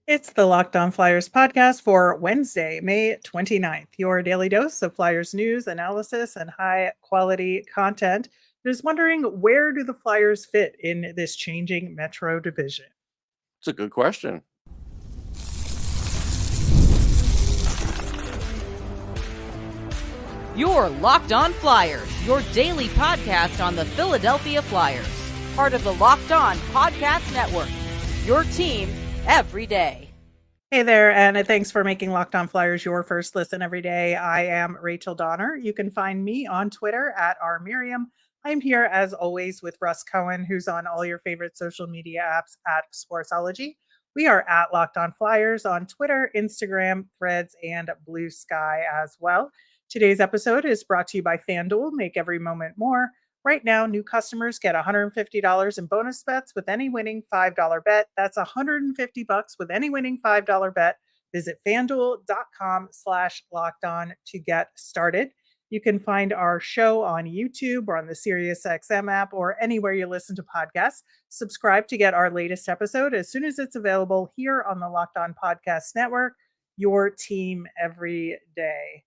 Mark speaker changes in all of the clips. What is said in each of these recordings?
Speaker 1: It's the Locked On Flyers podcast for Wednesday, May 29th. Your daily dose of Flyers news, analysis, and high quality content. Just wondering, where do the Flyers fit in this changing Metro division?
Speaker 2: It's a good question.
Speaker 3: Your Locked On Flyers, your daily podcast on the Philadelphia Flyers. Part of the Locked On Podcast Network. Your team every day.
Speaker 1: Hey there, and thanks for making Locked On Flyers your first listen every day. I am Rachel Donner. You can find me on Twitter at rmiriam. I'm here as always with Russ Cohen, who's on all your favorite social media apps at Sportsology. We are at Locked On Flyers on Twitter, Instagram, Threads, and Blue Sky as well. Today's episode is brought to you by FanDuel. Make every moment more. Right now, new customers get $150 in bonus bets with any winning $5 bet. That's $150 with any winning $5 bet. Visit fanduel.com/lockedon to get started. You can find our show on YouTube or on the SiriusXM app or anywhere you listen to podcasts. Subscribe to get our latest episode as soon as it's available here on the Locked On Podcast Network, your team every day.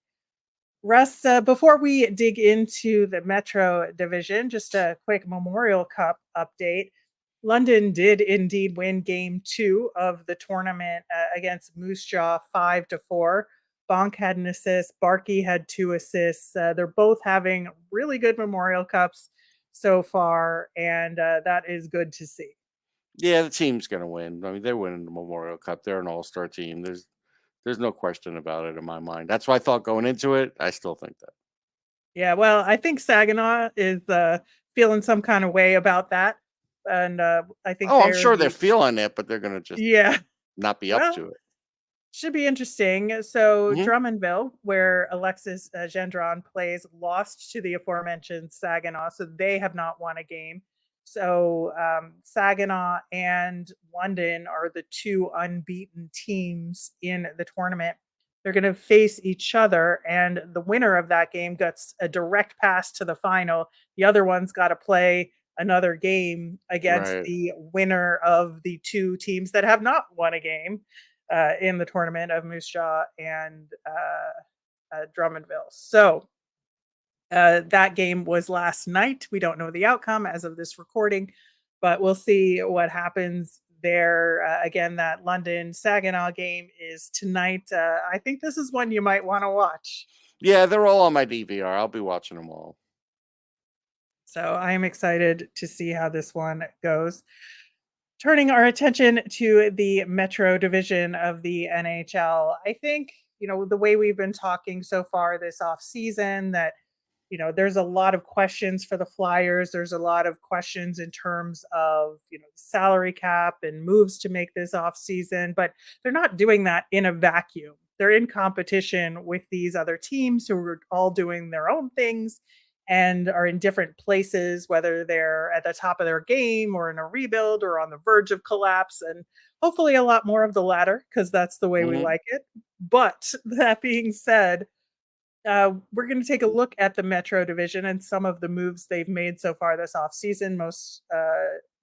Speaker 1: Russ, before we dig into the Metro division, just a quick Memorial Cup update. London did indeed win game 2 of the tournament against Moose Jaw 5-4. Bonk had an assist. Barkey had 2 assists. They're both having really good Memorial Cups so far, and that is good to see.
Speaker 2: Yeah, the team's going to win. I mean, they're winning the Memorial Cup. They're an all-star team. There's no question about it in my mind. That's what I thought going into it. I still think that.
Speaker 1: Yeah, well, I think Saginaw is feeling some kind of way about that. And I think
Speaker 2: I'm sure they're feeling it, but they're going to just not be up to it.
Speaker 1: Should be interesting. So Drummondville, where Alexis Gendron plays, lost to the aforementioned Saginaw, so they have not won a game. So Saginaw and London are the two unbeaten teams in the tournament. They're going to face each other, and the winner of that game gets a direct pass to the final. The other one's got to play another game against the winner of the two teams that have not won a game in the tournament of Moose Jaw and Drummondville. So that game was last night. We don't know the outcome as of this recording, but we'll see what happens there. Again, that London Saginaw game is tonight. I think this is one you might want to watch.
Speaker 2: Yeah, they're all on my DVR. I'll be watching them all.
Speaker 1: So I am excited to see how this one goes. Turning our attention to the Metro division of the NHL, I think, the way we've been talking so far this offseason, that, there's a lot of questions for the Flyers. There's a lot of questions in terms of, salary cap and moves to make this offseason, but they're not doing that in a vacuum. They're in competition with these other teams who are all doing their own things and are in different places, whether they're at the top of their game or in a rebuild or on the verge of collapse, and hopefully a lot more of the latter, because that's the way we like it. But that being said, we're going to take a look at the Metro division and some of the moves they've made so far this offseason, most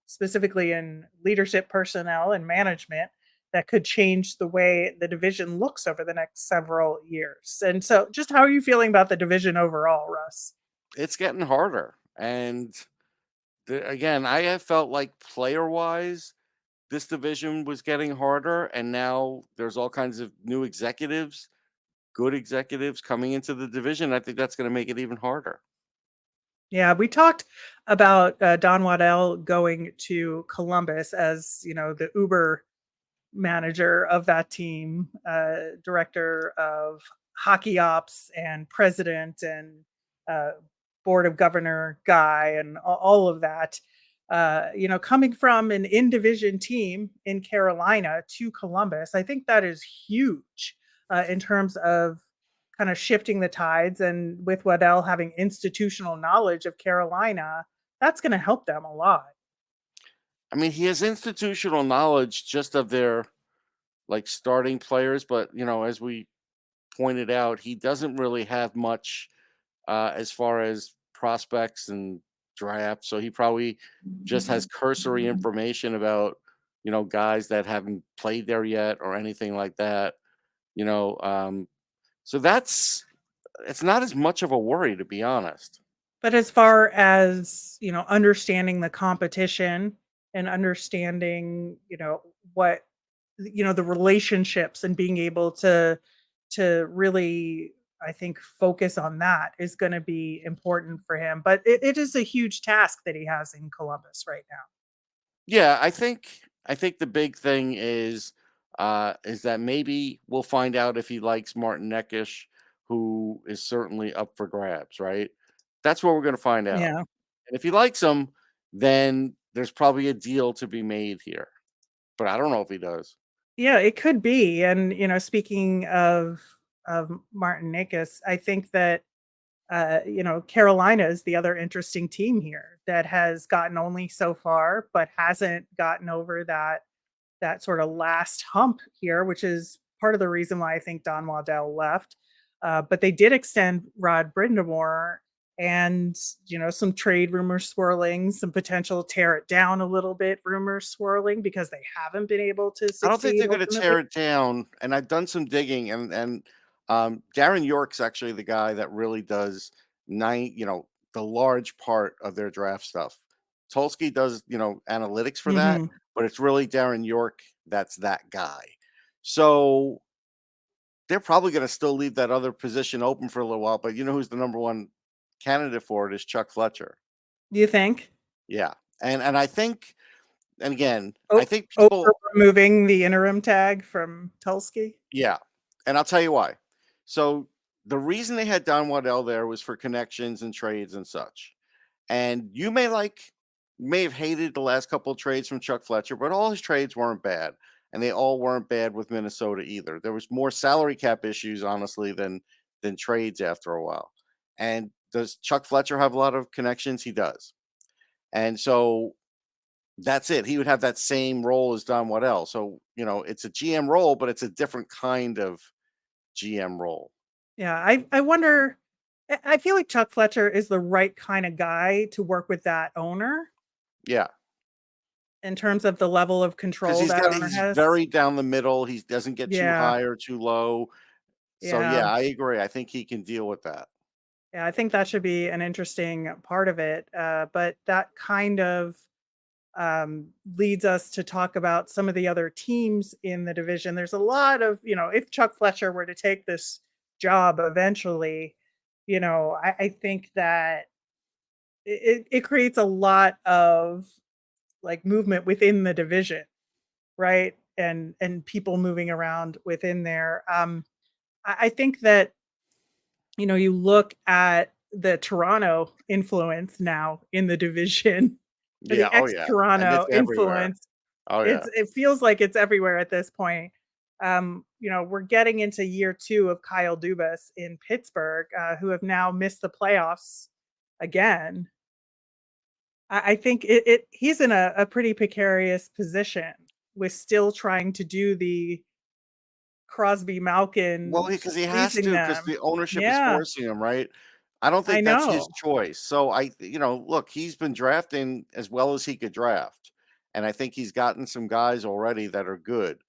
Speaker 1: specifically in leadership personnel and management, that could change the way the division looks over the next several years. And so just how are you feeling about the division overall, Russ?
Speaker 2: It's getting harder. And again, I have felt like player-wise, this division was getting harder. And now there's all kinds of new executives, good executives coming into the division. I think that's going to make it even harder.
Speaker 1: Yeah, we talked about Don Waddell going to Columbus as, the Uber manager of that team, director of hockey ops and president and board of governor guy and all of that. Coming from an in-division team in Carolina to Columbus, I think that is huge in terms of kind of shifting the tides. And with Waddell having institutional knowledge of Carolina, that's going to help them a lot.
Speaker 2: I mean, he has institutional knowledge just of their starting players, but as we pointed out, he doesn't really have much as far as prospects and draft. So he probably just has cursory information about, guys that haven't played there yet or anything like that. You know, so it's not as much of a worry, to be honest.
Speaker 1: But as far as, understanding the competition and understanding, what the relationships and being able to really, I think, focus on that is going to be important for him. But it is a huge task that he has in Columbus right now.
Speaker 2: Yeah, I think the big thing is that maybe we'll find out if he likes Martin Neckish, who is certainly up for grabs, right? That's what we're going to find out.
Speaker 1: Yeah.
Speaker 2: And if he likes him, then there's probably a deal to be made here. But I don't know if he does.
Speaker 1: Yeah, it could be. And, speaking of Martin Nakis, I think that Carolina is the other interesting team here that has gotten only so far, but hasn't gotten over that sort of last hump here, which is part of the reason why I think Don Waddell left. But they did extend Rod Brindamore, and some trade rumors swirling, some potential tear it down a little bit rumors swirling because they haven't been able to
Speaker 2: I don't think
Speaker 1: succeed
Speaker 2: they're going to
Speaker 1: ultimately.
Speaker 2: tear it down. And I've done some digging, and Darren York's actually the guy that really does the large part of their draft stuff. Tulski does analytics for that,
Speaker 1: Hmm.
Speaker 2: but it's really Darren York that's that guy. So they're probably going to still leave that other position open for a little while. But you know who's the number one candidate for it is Chuck Fletcher.
Speaker 1: Do you think?
Speaker 2: Yeah, and I think, and again, I
Speaker 1: Oh,
Speaker 2: think
Speaker 1: over
Speaker 2: people.
Speaker 1: removing the interim tag from Tulski?
Speaker 2: Yeah, and I'll tell you why. So the reason they had Don Waddell there was for connections and trades and such. And you may have hated the last couple of trades from Chuck Fletcher, but all his trades weren't bad, and they all weren't bad with Minnesota either. There was more salary cap issues, honestly, than trades after a while. And does Chuck Fletcher have a lot of connections? He does. And so that's it. He would have that same role as Don Waddell. So, it's a GM role, but it's a different kind of GM role.
Speaker 1: Yeah, I wonder. I feel like Chuck Fletcher is the right kind of guy to work with that owner
Speaker 2: Yeah,
Speaker 1: in terms of the level of
Speaker 2: because
Speaker 1: control that owner
Speaker 2: he's
Speaker 1: has.
Speaker 2: very down the middle. He doesn't get too
Speaker 1: Yeah,
Speaker 2: high or too low. So
Speaker 1: yeah,
Speaker 2: yeah, I agree. I think he can deal with that.
Speaker 1: yeah. I think that should be an interesting part of it. But that kind of leads us to talk about some of the other teams in the division. There's a lot of, if Chuck Fletcher were to take this job eventually, I think that it creates a lot of like movement within the division, right? And people moving around within there. I think that you look at the Toronto influence now in the division,
Speaker 2: Yeah.
Speaker 1: the
Speaker 2: Oh yeah. And it's
Speaker 1: ex-Toronto
Speaker 2: everywhere.
Speaker 1: influence.
Speaker 2: Oh yeah.
Speaker 1: It feels like it's everywhere at this point. We're getting into year 2 of Kyle Dubas in Pittsburgh, who have now missed the playoffs again. I think he's in a pretty precarious position with still trying to do the Crosby
Speaker 2: Well,
Speaker 1: Malkin
Speaker 2: because he has
Speaker 1: squeezing
Speaker 2: to, because
Speaker 1: them.
Speaker 2: the ownership is
Speaker 1: Yeah,
Speaker 2: forcing him, right? I don't
Speaker 1: I
Speaker 2: think that's his
Speaker 1: know.
Speaker 2: choice. So look, he's been drafting as well as he could draft, and I think he's gotten some guys already that are good.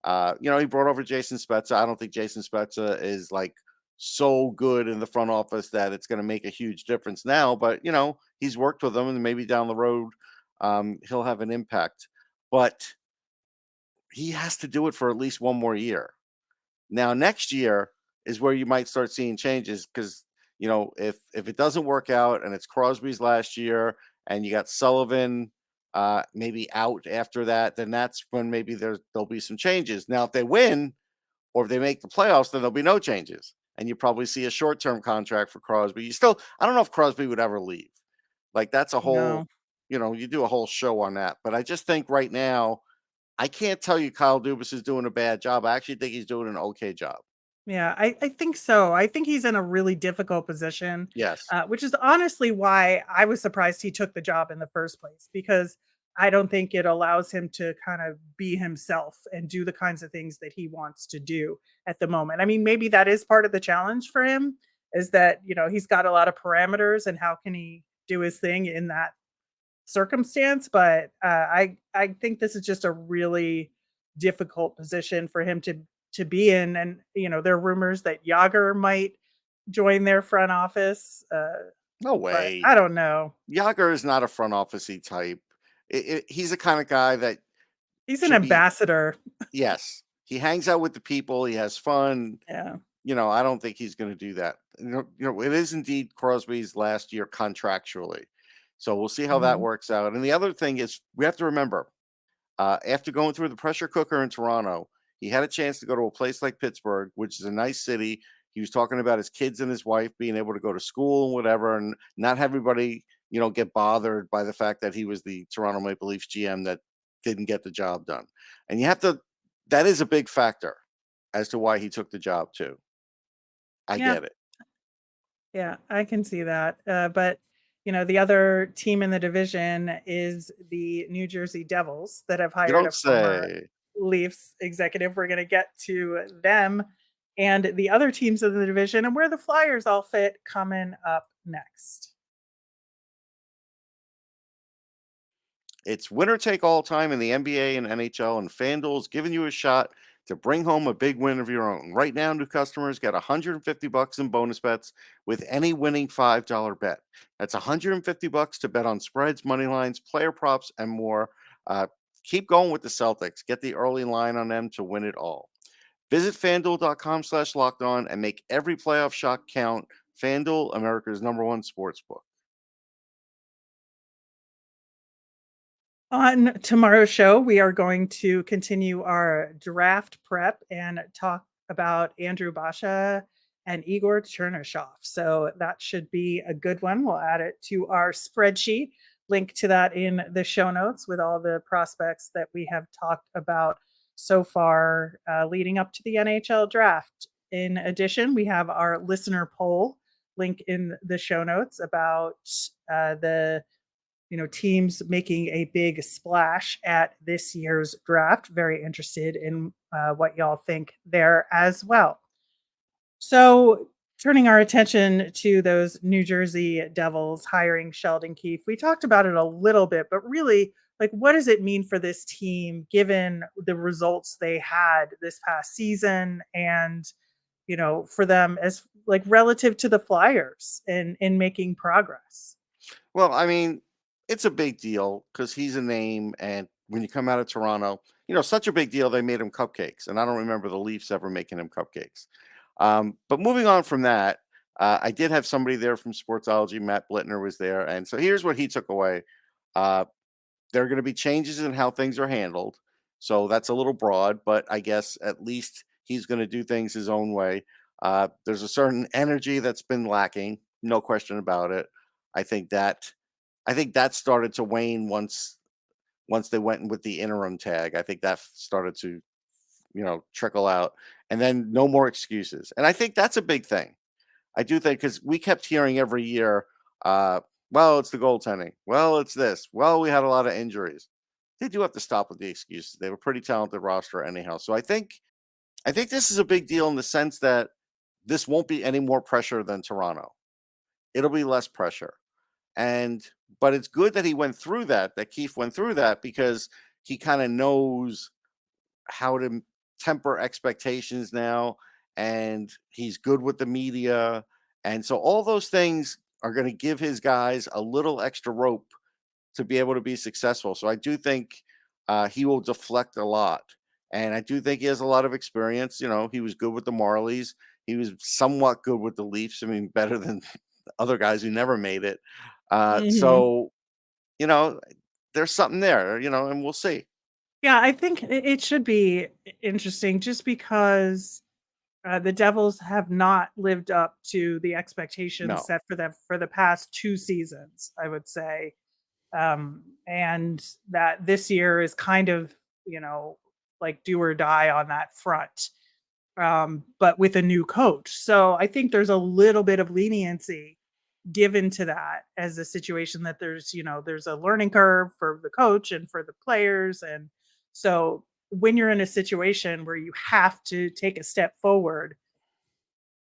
Speaker 2: He brought over Jason Spezza. I don't think Jason Spezza is like so good in the front office that it's going to make a huge difference now. But he's worked with them, and maybe down the road, he'll have an impact. But he has to do it for at least one more year. Now, next year is where you might start seeing changes because if it doesn't work out and it's Crosby's last year and you got Sullivan maybe out after that, then that's when maybe there'll be some changes. Now, if they win or if they make the playoffs, then there'll be no changes, and you probably see a short-term contract for Crosby. I don't know if Crosby would ever leave. Like that's a
Speaker 1: No.
Speaker 2: whole, you do a whole show on that. But I just think right now I can't tell you Kyle Dubas is doing a bad job. I actually think he's doing an okay job.
Speaker 1: Yeah, I think so. I think he's in a really difficult position,
Speaker 2: Yes.
Speaker 1: which is honestly why I was surprised he took the job in the first place, because I don't think it allows him to kind of be himself and do the kinds of things that he wants to do at the moment. I mean, maybe that is part of the challenge for him, is that, he's got a lot of parameters and how can he do his thing in that circumstance, but I think this is just a really difficult position for him to be in. And there are rumors that Yager might join their front office,
Speaker 2: No
Speaker 1: but
Speaker 2: way.
Speaker 1: I don't know.
Speaker 2: Yager is not a front officey type. He's the kind of guy that
Speaker 1: He's an
Speaker 2: should be.
Speaker 1: ambassador.
Speaker 2: Yes, he hangs out with the people. He has fun.
Speaker 1: Yeah.
Speaker 2: I don't think he's going to do that. It is indeed Crosby's last year contractually. So we'll see how that
Speaker 1: Mhm.
Speaker 2: works out. And the other thing is, we have to remember, after going through the pressure cooker in Toronto, he had a chance to go to a place like Pittsburgh, which is a nice city. He was talking about his kids and his wife being able to go to school and whatever, and not have everybody, get bothered by the fact that he was the Toronto Maple Leafs GM that didn't get the job done. And that is a big factor as to why he took the job too. I
Speaker 1: Yeah.
Speaker 2: get it.
Speaker 1: Yeah, I can see that. But the other team in the division is the New Jersey Devils that have
Speaker 2: You
Speaker 1: hired a
Speaker 2: don't
Speaker 1: former
Speaker 2: say.
Speaker 1: Leafs executive. We're going to get to them and the other teams of the division and where the Flyers all fit coming up next.
Speaker 2: It's winner take all time in the NBA and NHL, and FanDuel's giving you a shot to bring home a big win of your own. Right now, new customers get $150 in bonus bets with any winning $5 bet. That's $150 to bet on spreads, money lines, player props, and more. Keep going with the Celtics. Get the early line on them to win it all. Visit FanDuel.com/lockedon and make every playoff shot count. FanDuel, America's #1 sportsbook.
Speaker 1: On tomorrow's show, we are going to continue our draft prep and talk about Andrew Basha and Igor Chernyshov. So that should be a good one. We'll add it to our spreadsheet. Link to that in the show notes with all the prospects that we have talked about so far leading up to the NHL draft. In addition, we have our listener poll link in the show notes about the teams making a big splash at this year's draft. Very interested in what y'all think there as well. So, turning our attention to those New Jersey Devils hiring Sheldon Keefe, we talked about it a little bit, but really, what does it mean for this team given the results they had this past season and, for them as relative to the Flyers in making progress?
Speaker 2: Well, I mean, it's a big deal because he's a name, and when you come out of Toronto, such a big deal. They made him cupcakes, and I don't remember the Leafs ever making him cupcakes. But moving on from that, I did have somebody there from Sportsology. Matt Blittner was there, and so here's what he took away. Uh, there are going to be changes in how things are handled, so that's a little broad, but I guess at least he's going to do things his own way. There's a certain energy that's been lacking, no question about it. I think that started to wane once they went with the interim tag. I think that started to, trickle out, and then no more excuses. And I think that's a big thing. I do think because we kept hearing every year, well, it's the goaltending. Well, it's this. Well, we had a lot of injuries. They do have to stop with the excuses. They were a pretty talented roster anyhow. So I think this is a big deal in the sense that this won't be any more pressure than Toronto. It'll be less pressure. But it's good that he went through that Keefe went through that, because he kind of knows how to temper expectations now, and he's good with the media. And so all those things are going to give his guys a little extra rope to be able to be successful. So I do think he will deflect a lot. And I do think he has a lot of experience. He was good with the Marlies. He was somewhat good with the Leafs. I mean, better than other guys who never made it.
Speaker 1: Mhm.
Speaker 2: So, there's something there, and we'll see.
Speaker 1: Yeah, I think it should be interesting just because the Devils have not lived up to the expectations
Speaker 2: No.
Speaker 1: set for them for the past 2 seasons, I would say. And that this year is kind of, do or die on that front, but with a new coach. So I think there's a little bit of leniency given to that as a situation that there's a learning curve for the coach and for the players. And so when you're in a situation where you have to take a step forward,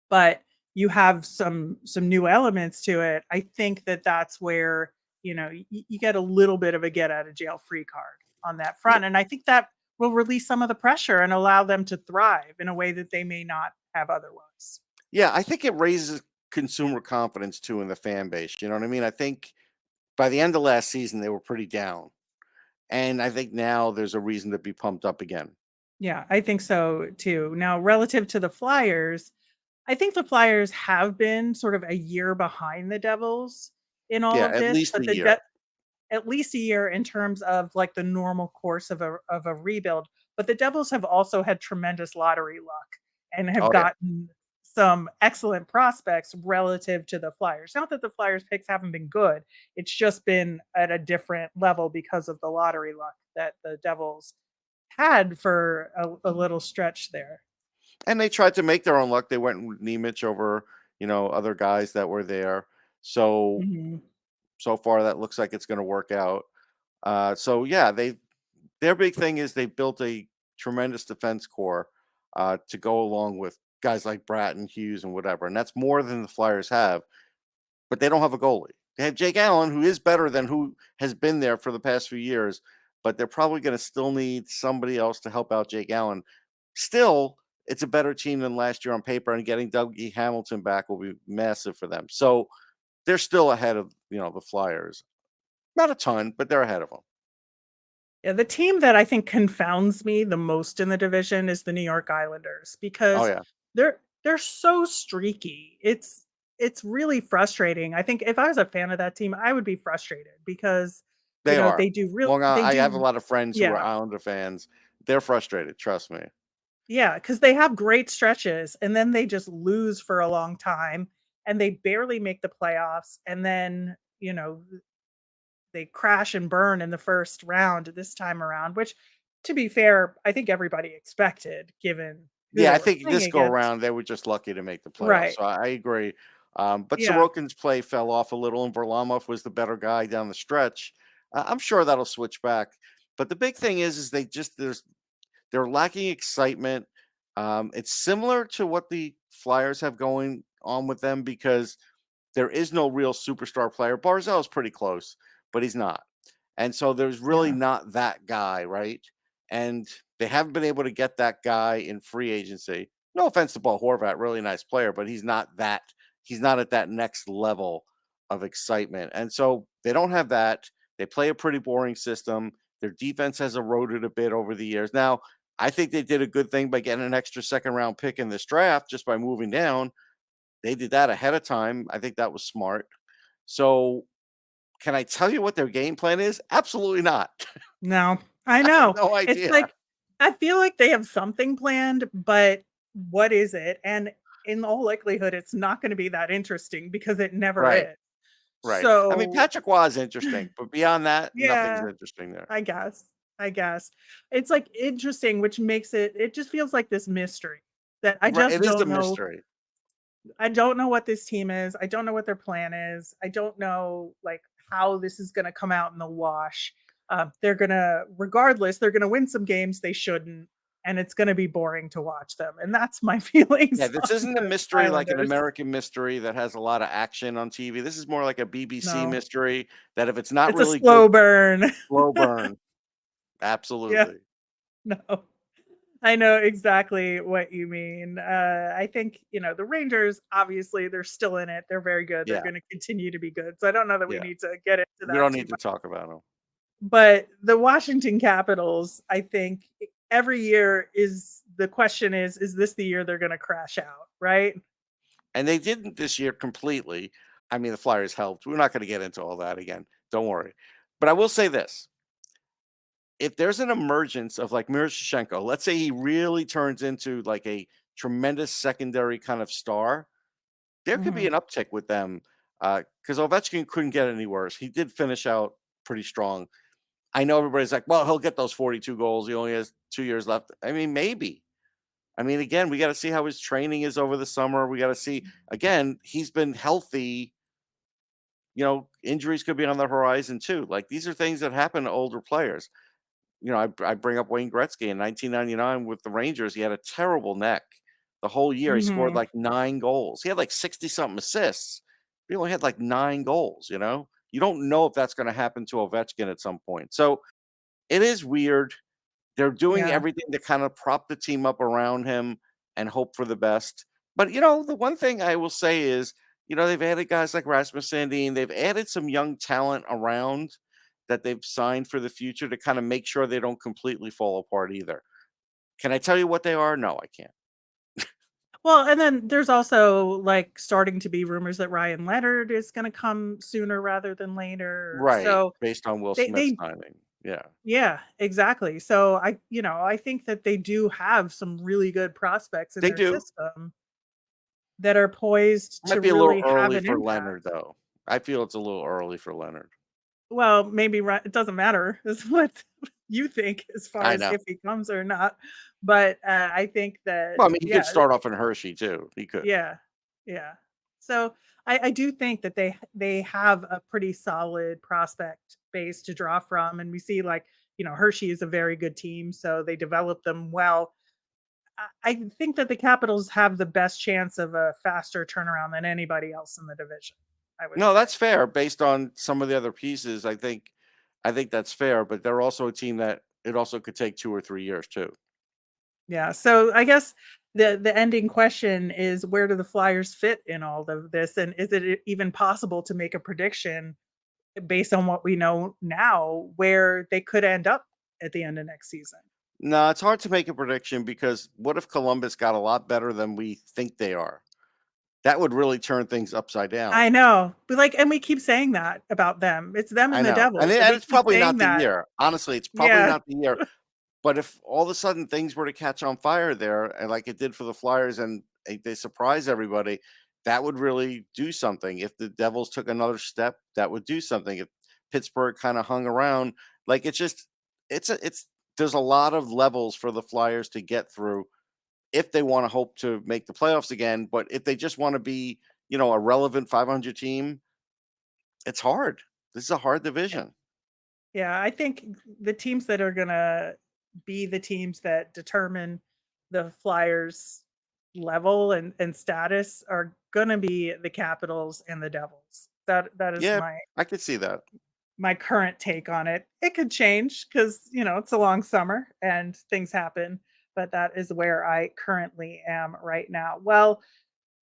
Speaker 1: but you have some new elements to it, I think that that's where you get a little bit of a get out of jail free card on that front. And I think that will release some of the pressure and allow them to thrive in a way that they may not have otherwise.
Speaker 2: Yeah, I think it raises consumer confidence too in the fan base. You know what I mean? I think by the end of last season, they were pretty down. And I think now there's a reason to be pumped up again.
Speaker 1: Yeah, I think so too. Now, relative to the Flyers, I think the Flyers have been sort of a year behind the Devils in all
Speaker 2: Yeah,
Speaker 1: of
Speaker 2: at
Speaker 1: this,
Speaker 2: least
Speaker 1: but
Speaker 2: a year.
Speaker 1: at least a year in terms of like the normal course of a rebuild. But the Devils have also had tremendous lottery luck and have
Speaker 2: Oh, yeah.
Speaker 1: gotten some excellent prospects relative to the Flyers. Not that the Flyers picks haven't been good. It's just been at a different level because of the lottery luck that the Devils had for a little stretch there.
Speaker 2: And they tried to make their own luck. They went with Nemec over, other guys that were there. So
Speaker 1: Mhm.
Speaker 2: so far that looks like it's going to work out. So yeah, their big thing is they built a tremendous defense core to go along with guys like Bratton, Hughes, and whatever. And that's more than the Flyers have, but they don't have a goalie. They have Jake Allen, who is better than who has been there for the past few years, but they're probably going to still need somebody else to help out Jake Allen. Still, it's a better team than last year on paper, and getting Dougie Hamilton back will be massive for them. So they're still ahead of the Flyers. Not a ton, but they're ahead of them.
Speaker 1: Yeah, the team that I think confounds me the most in the division is the New York Islanders
Speaker 2: Oh
Speaker 1: because
Speaker 2: yeah,
Speaker 1: they're so streaky. It's really frustrating. I think if I was a fan of that team, I would be frustrated because
Speaker 2: they are.
Speaker 1: they do real
Speaker 2: Long
Speaker 1: they
Speaker 2: I have a
Speaker 1: do
Speaker 2: lot of friends who are
Speaker 1: yeah.
Speaker 2: Islander fans. They're frustrated. Trust me.
Speaker 1: Yeah, because they have great stretches and then they just lose for a long time and they barely make the playoffs and then, they crash and burn in the first round this time around, which to be fair, I think everybody expected given who
Speaker 2: Yeah,
Speaker 1: they
Speaker 2: I
Speaker 1: were
Speaker 2: think
Speaker 1: playing
Speaker 2: this go
Speaker 1: against.
Speaker 2: around they were just lucky to make the playoffs.
Speaker 1: Right.
Speaker 2: So I agree. But
Speaker 1: Yeah.
Speaker 2: Sorokin's play fell off a little, and Varlamov was the better guy down the stretch. I'm sure that'll switch back. But the big thing is they're lacking excitement. It's similar to what the Flyers have going on with them because there is no real superstar player. Barzell is pretty close, but he's not. And so there's really
Speaker 1: Yeah.
Speaker 2: not that guy, right? And they haven't been able to get that guy in free agency. No offense to Bo Horvat, really nice player, but he's not that. He's not at that next level of excitement. And so they don't have that. They play a pretty boring system. Their defense has eroded a bit over the years. Now, I think they did a good thing by getting an extra second round pick in this draft just by moving down. They did that ahead of time. I think that was smart. So, can I tell you what their game plan is? Absolutely not.
Speaker 1: No, I
Speaker 2: I have
Speaker 1: know.
Speaker 2: no
Speaker 1: It's
Speaker 2: idea.
Speaker 1: like I feel like they have something planned, but what is it? And in all likelihood, it's not going to be that interesting because it never
Speaker 2: Right,
Speaker 1: is.
Speaker 2: right. I mean,
Speaker 1: So,
Speaker 2: Patrick Waugh is interesting, but beyond that, nothing's
Speaker 1: yeah,
Speaker 2: interesting there.
Speaker 1: I guess. I guess. It's like interesting, which makes it just feels like this mystery that I
Speaker 2: Right,
Speaker 1: just
Speaker 2: it is a
Speaker 1: don't know.
Speaker 2: mystery.
Speaker 1: I don't know what this team is. I don't know what their plan is. I don't know like how this is going to come out in the wash. They're gonna, regardless, they're gonna win some games they shouldn't, and it's gonna be boring to watch them. And that's my
Speaker 2: Yeah,
Speaker 1: feelings
Speaker 2: this
Speaker 1: on
Speaker 2: isn't a
Speaker 1: the
Speaker 2: mystery like an
Speaker 1: Islanders.
Speaker 2: American mystery that has a lot of action on TV. This is more like a BBC
Speaker 1: No,
Speaker 2: mystery that if it's not
Speaker 1: it's a
Speaker 2: really good,
Speaker 1: slow burn.
Speaker 2: slow burn.
Speaker 1: Yeah,
Speaker 2: Absolutely.
Speaker 1: no. I know exactly what you mean. I think, the Rangers, obviously, they're still in it. They're very good. They're
Speaker 2: Yeah,
Speaker 1: going to continue to be good. So I don't know that we
Speaker 2: yeah.
Speaker 1: need to get into
Speaker 2: We
Speaker 1: that
Speaker 2: don't
Speaker 1: too
Speaker 2: need to
Speaker 1: much.
Speaker 2: talk about them.
Speaker 1: But the Washington Capitals, I think every year the question is this the year they're going to crash out, right?
Speaker 2: And they didn't this year completely. I mean, the Flyers helped. We're not going to get into all that again. Don't worry. But I will say this. If there's an emergence of like Miroshnichenko, let's say he really turns into like a tremendous secondary kind of star, there could be
Speaker 1: Mhm.
Speaker 2: an uptick with them because Ovechkin couldn't get any worse. He did finish out pretty strong. I know everybody's like, well, he'll get those 42 goals. He only has 2 years left. I mean, maybe. I mean, again, we got to see how his training is over the summer. We got to see, again, he's been healthy. Injuries could be on the horizon too. Like these are things that happen to older players. I bring up Wayne Gretzky in 1999 with the Rangers. He had a terrible neck the whole year. He scored
Speaker 1: Mhm.
Speaker 2: like 9 goals. He had like 60 something assists. He only had like 9 goals. You don't know if that's going to happen to Ovechkin at some point. So it is weird. They're doing
Speaker 1: Yeah.
Speaker 2: everything to kind of prop the team up around him and hope for the best. But, the one thing I will say is, they've added guys like Rasmus Sandin. They've added some young talent around that they've signed for the future to kind of make sure they don't completely fall apart either. Can I tell you what they are? No, I can't.
Speaker 1: Well, and then there's also like starting to be rumors that Ryan Leonard is going to come sooner rather than later.
Speaker 2: Right.
Speaker 1: So
Speaker 2: Based on Will Smith's
Speaker 1: they
Speaker 2: signing. Yeah.
Speaker 1: yeah, exactly. So I think that they do have some really good prospects in
Speaker 2: They
Speaker 1: their
Speaker 2: do.
Speaker 1: system that are poised to
Speaker 2: Might be a little
Speaker 1: really have
Speaker 2: early
Speaker 1: an
Speaker 2: for
Speaker 1: impact.
Speaker 2: Leonard, though. I feel it's a little early for Leonard.
Speaker 1: Well, maybe it doesn't matter is what you think as far
Speaker 2: I
Speaker 1: as
Speaker 2: know.
Speaker 1: if he comes or not. But I think that
Speaker 2: Well, I mean, he
Speaker 1: yeah,
Speaker 2: could start off in Hershey too. He could.
Speaker 1: yeah, yeah. So I do think that they have a pretty solid prospect base to draw from, and we see like Hershey is a very good team, so they develop them well. I think that the Capitals have the best chance of a faster turnaround than anybody else in the division. I would
Speaker 2: No,
Speaker 1: say.
Speaker 2: that's fair based on some of the other pieces. I think that's fair, but they're also a team that it also could take 2 or 3 years too.
Speaker 1: Yeah. So I guess the ending question is where do the Flyers fit in all of this, and is it even possible to make a prediction based on what we know now where they could end up at the end of next season?
Speaker 2: No, it's hard to make a prediction because what if Columbus got a lot better than we think they are? That would really turn things upside down.
Speaker 1: I know. But and we keep saying that about them. It's them
Speaker 2: I
Speaker 1: and the
Speaker 2: know. And,
Speaker 1: Devils.
Speaker 2: it-
Speaker 1: And
Speaker 2: and
Speaker 1: we
Speaker 2: it's
Speaker 1: keep
Speaker 2: probably
Speaker 1: saying
Speaker 2: not the
Speaker 1: that.
Speaker 2: year. Honestly, it's probably
Speaker 1: Yeah.
Speaker 2: not the year. But if all of a sudden things were to catch on fire there, and like it did for the Flyers, and they surprise everybody, that would really do something. If the Devils took another step, that would do something. If Pittsburgh kind of hung around, like it's there's a lot of levels for the Flyers to get through if they want to hope to make the playoffs again. But if they just want to be, a relevant 500 team, it's hard. This is a hard division.
Speaker 1: Yeah, I think the teams that are gonna be the teams that determine the Flyers level and status are gonna be the Capitals and the Devils. That is
Speaker 2: Yeah,
Speaker 1: my
Speaker 2: I could see that.
Speaker 1: current take on it. It could change because it's a long summer and things happen, but that is where I currently am right now. Well,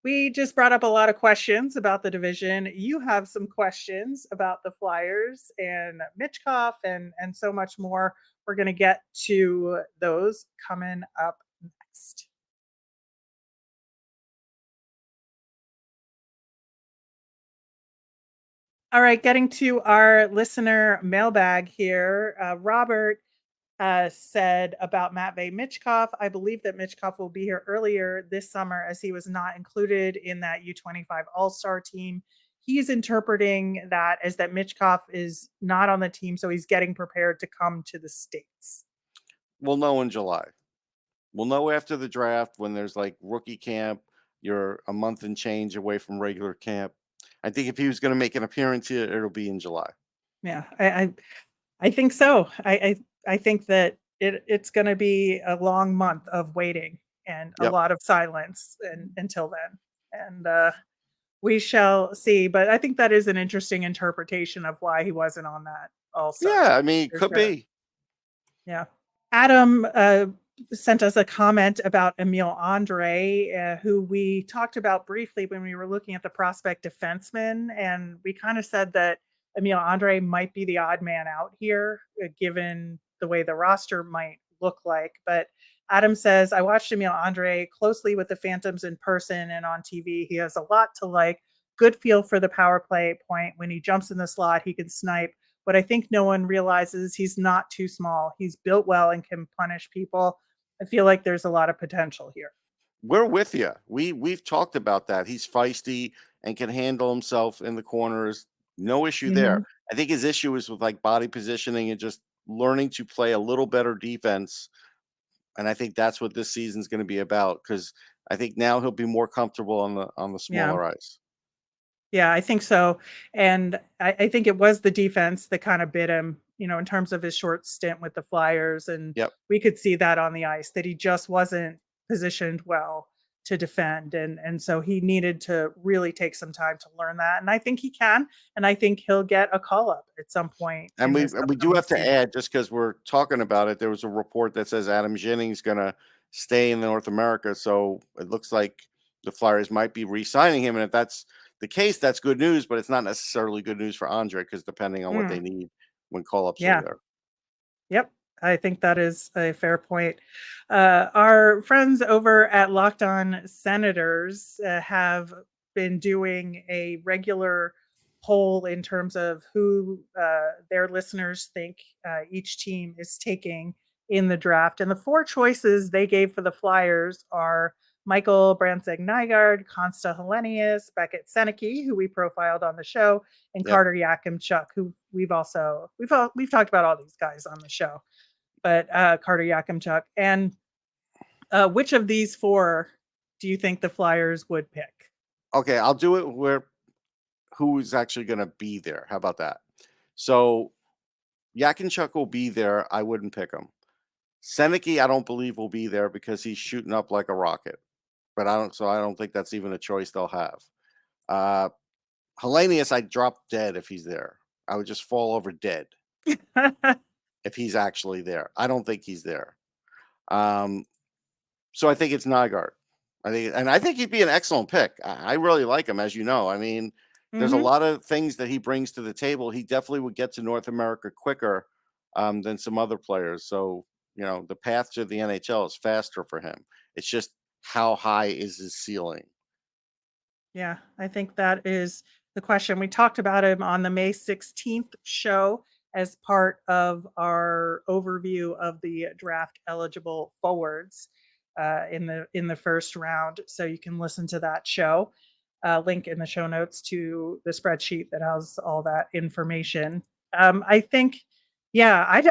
Speaker 1: we just brought up a lot of questions about the division. You have some questions about the Flyers and Michkov and so much more. We're going to get to those coming up next. All right, getting to our listener mailbag here. Robert said about Matvei Michkov. I believe that Michkov will be here earlier this summer as he was not included in that U25 All-Star team. He's interpreting that as that Michkov is not on the team, so he's getting prepared to come to the States.
Speaker 2: We'll know in July. We'll know after the draft when there's like rookie camp. You're a month and change away from regular camp. I think if he was going to make an appearance here, it'll be in July.
Speaker 1: Yeah, I think so. I think that it's going to be a long month of waiting and a
Speaker 2: Yep.
Speaker 1: lot of silence until then. And we shall see. But I think that is an interesting interpretation of why he wasn't on that also.
Speaker 2: Yeah, I mean, it
Speaker 1: For
Speaker 2: could
Speaker 1: sure.
Speaker 2: be.
Speaker 1: Yeah. Adam sent us a comment about Emil Andrae, who we talked about briefly when we were looking at the prospect defenseman. And we kind of said that Emil Andrae might be the odd man out here, given the way the roster might look like. But Adam says, I watched Emil Andrae closely with the Phantoms in person and on TV. He has a lot to like. Good feel for the power play point. When he jumps in the slot, he can snipe. But I think no one realizes he's not too small. He's built well and can punish people. I feel like there's a lot of potential here.
Speaker 2: We're with you. We've talked about that. He's feisty and can handle himself in the corners. No issue there. I think his issue is with like body positioning and just learning to play a little better defense. And I think that's what this season's going to be about because I think now he'll be more comfortable on the smaller ice.
Speaker 1: Yeah, I think so. And I think it was the defense that kind of bit him, in terms of his short stint with the Flyers. And
Speaker 2: Yep.
Speaker 1: we could see that on the ice, that he just wasn't positioned well to defend, and so he needed to really take some time to learn that, and I think he can, and I think he'll get a call up at some point
Speaker 2: And
Speaker 1: in
Speaker 2: we
Speaker 1: this
Speaker 2: and we do
Speaker 1: upcoming
Speaker 2: have to
Speaker 1: season.
Speaker 2: add, just because we're talking about it, there was a report that says Adam Jennings gonna stay in North America, so it looks like the Flyers might be re-signing him, and if that's the case, that's good news, but it's not necessarily good news for Andre because depending on what
Speaker 1: Mm,
Speaker 2: they need when call-ups are
Speaker 1: yeah.
Speaker 2: there.
Speaker 1: Yep, I think that is a fair point. Our friends over at Locked On Senators have been doing a regular poll in terms of who their listeners think each team is taking in the draft. And the four choices they gave for the Flyers are Michael Brandsegg-Nygaard, Consta Hellenius, Beckett Seneke, who we profiled on the show, and
Speaker 2: Yep.
Speaker 1: Carter Yakimchuk, who we've talked about all these guys on the show, but Carter Yakimchuk. And which of these four do you think the Flyers would pick?
Speaker 2: Okay, I'll do it where who's actually gonna be there. How about that? So Yakinchuk will be there. I wouldn't pick him. Seneke, I don't believe will be there because he's shooting up like a rocket. But I don't think that's even a choice they'll have. Uh Hellenius, I'd drop dead if he's there. I would just fall over dead if he's actually there. I don't think he's there. Um, so I think it's Nygaard. I think he'd be an excellent pick. I really like him, as you know. I mean, there's a
Speaker 1: hmm
Speaker 2: lot of things that he brings to the table. He definitely would get to North America quicker than some other players. So, the path to the NHL is faster for him. It's just how high is his ceiling?
Speaker 1: Yeah, I think that is the question. We talked about him on the May 16th show as part of our overview of the draft eligible forwards in the first round. So you can listen to that show. Link in the show notes to the spreadsheet that has all that information. I think, yeah,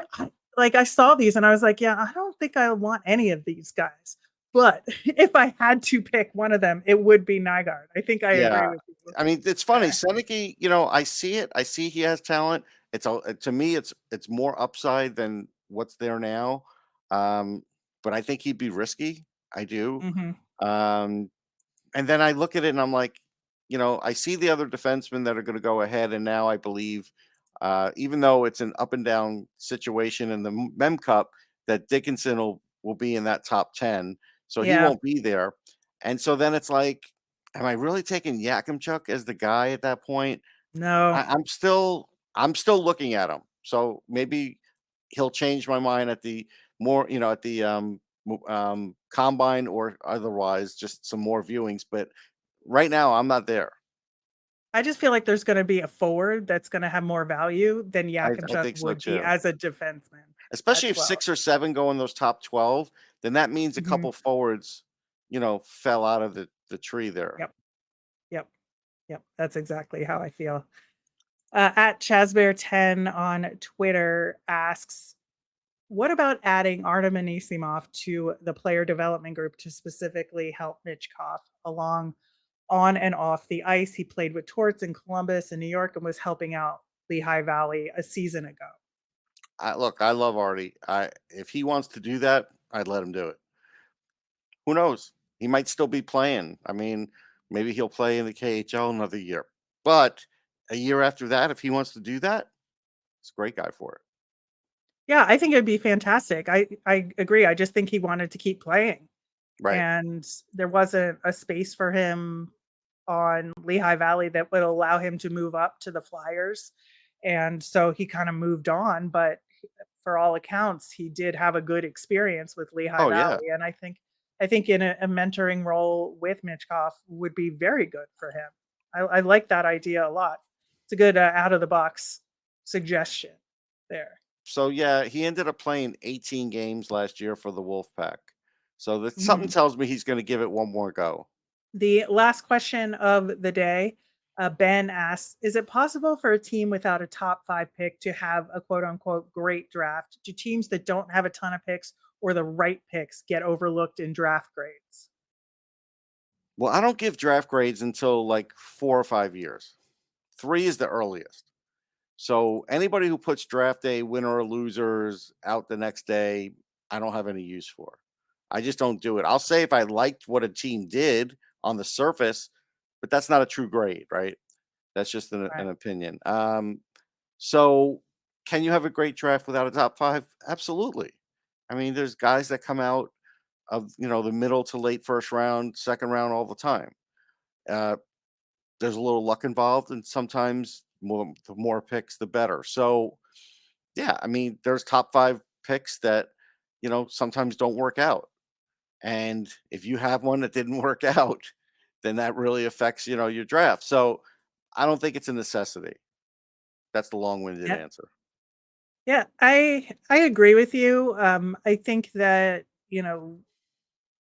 Speaker 1: like I saw these and I was like, yeah, I don't think I want any of these guys. But if I had to pick one of them, it would be Nygaard. I think I agree
Speaker 2: Yeah.
Speaker 1: with you
Speaker 2: I mean, it's funny.
Speaker 1: there.
Speaker 2: Seneke, I see it. I see he has talent. To me, it's more upside than what's there now. Um, but I think he'd be risky. I do.
Speaker 1: Mhm.
Speaker 2: Um, and then I look at it and I'm like, I see the other defensemen that are going to go ahead, and now I believe, even though it's an up and down situation in the Mem Cup, that Dickinson will be in that top 10, so he
Speaker 1: Yeah.
Speaker 2: won't be there. And so then it's like, am I really taking Yakimchuk as the guy at that point?
Speaker 1: No.
Speaker 2: I'm still looking at him. So maybe he'll change my mind at the more, at the combine or otherwise, just some more viewings. But right now, I'm not there.
Speaker 1: I just feel like there's gonna be a forward that's gonna have more value than
Speaker 2: I
Speaker 1: Yakimchuk
Speaker 2: think so
Speaker 1: would be
Speaker 2: too.
Speaker 1: as a defenseman at
Speaker 2: Especially if
Speaker 1: 12.
Speaker 2: 6 or 7 go in those top 12, then that means a
Speaker 1: Mhm.
Speaker 2: couple forwards, fell out of the tree there.
Speaker 1: Yep. Yep. Yep. That's exactly how I feel. At Chazbear10 on Twitter asks, what about adding Artem Anisimov to the player development group to specifically help Michkov along on and off the ice? He played with Torts in Columbus and New York and was helping out Lehigh Valley a season ago.
Speaker 2: I love Artie. If he wants to do that, I'd let him do it. Who knows? He might still be playing. I mean, maybe he'll play in the KHL another year. But a year after that, if he wants to do that, he's a great guy for it.
Speaker 1: Yeah, I think it'd be fantastic. I agree. I just think he wanted to keep playing,
Speaker 2: Right.
Speaker 1: and there wasn't a space for him on Lehigh Valley that would allow him to move up to the Flyers, and so he kind of moved on. But for all accounts, he did have a good experience with Lehigh
Speaker 2: Oh yeah.
Speaker 1: Valley, and I think in a mentoring role with Mitchkoff would be very good for him. I like that idea a lot. It's a good out of the box suggestion there.
Speaker 2: So yeah, he ended up playing 18 games last year for the Wolfpack. So that something
Speaker 1: Mhm.
Speaker 2: tells me he's going to give it one more go.
Speaker 1: The last question of the day, Ben asks, is it possible for a team without a top 5 pick to have a quote unquote great draft? Do teams that don't have a ton of picks or the right picks get overlooked in draft grades?
Speaker 2: Well, I don't give draft grades until like 4 or 5 years. 3 is the earliest. So anybody who puts draft day winner or losers out the next day, I don't have any use for. I just don't do it. I'll say if I liked what a team did on the surface, but that's not a true grade, right? That's just an
Speaker 1: Right.
Speaker 2: opinion. So can you have a great draft without a top 5? Absolutely. I mean, there's guys that come out of, the middle to late first round, second round all the time. There's a little luck involved, and sometimes the more picks, the better. So, yeah, I mean, there's top 5 picks that, sometimes don't work out. And if you have one that didn't work out, then that really affects, your draft. So I don't think it's a necessity. That's the long-winded
Speaker 1: Yeah.
Speaker 2: answer.
Speaker 1: Yeah, I agree with you. I think that,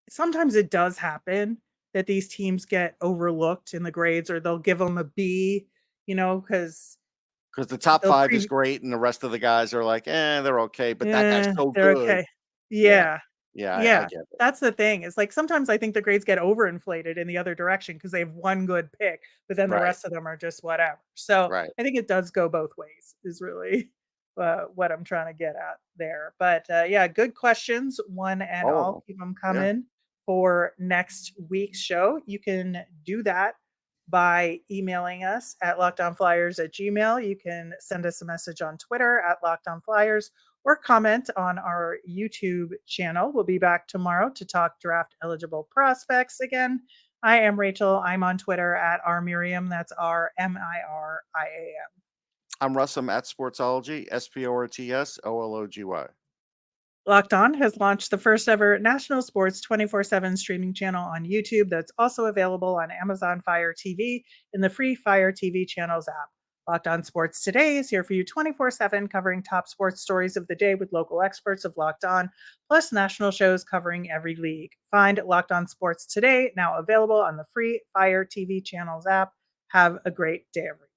Speaker 1: sometimes it does happen that these teams get overlooked in the grades, or they'll give them a B, because
Speaker 2: Because the top
Speaker 1: they'll
Speaker 2: 5 is great and the rest of the guys are like, they're okay, but that guy's so
Speaker 1: they're
Speaker 2: good.
Speaker 1: okay.
Speaker 2: Yeah.
Speaker 1: Yeah.
Speaker 2: Yeah, I
Speaker 1: Yeah.
Speaker 2: get it.
Speaker 1: That's the thing. It's like sometimes I think the grades get overinflated in the other direction because they have one good pick, but then the
Speaker 2: Right.
Speaker 1: rest of them are just whatever. So
Speaker 2: Right.
Speaker 1: I think it does go both ways, is really what I'm trying to get at there. But yeah, good questions, one and
Speaker 2: All of
Speaker 1: all.
Speaker 2: them.
Speaker 1: Keep them
Speaker 2: Yeah.
Speaker 1: coming for next week's show. You can do that by emailing us at lockedonflyers@gmail. You can send us a message on Twitter at lockedonflyers, or comment on our YouTube channel. We'll be back tomorrow to talk draft eligible prospects again. I am Rachel. I'm on Twitter at rmiriam. That's RMIRIAM.
Speaker 2: I'm Russ. I'm at Sportsology, SPORTSOLOGY.
Speaker 1: Locked On has launched the first ever national sports 24/7 streaming channel on YouTube that's also available on Amazon Fire TV in the free Fire TV channels app. Locked On Sports Today is here for you 24/7, covering top sports stories of the day with local experts of Locked On, plus national shows covering every league. Find Locked On Sports Today now available on the free Fire TV channels app. Have a great day, everyone.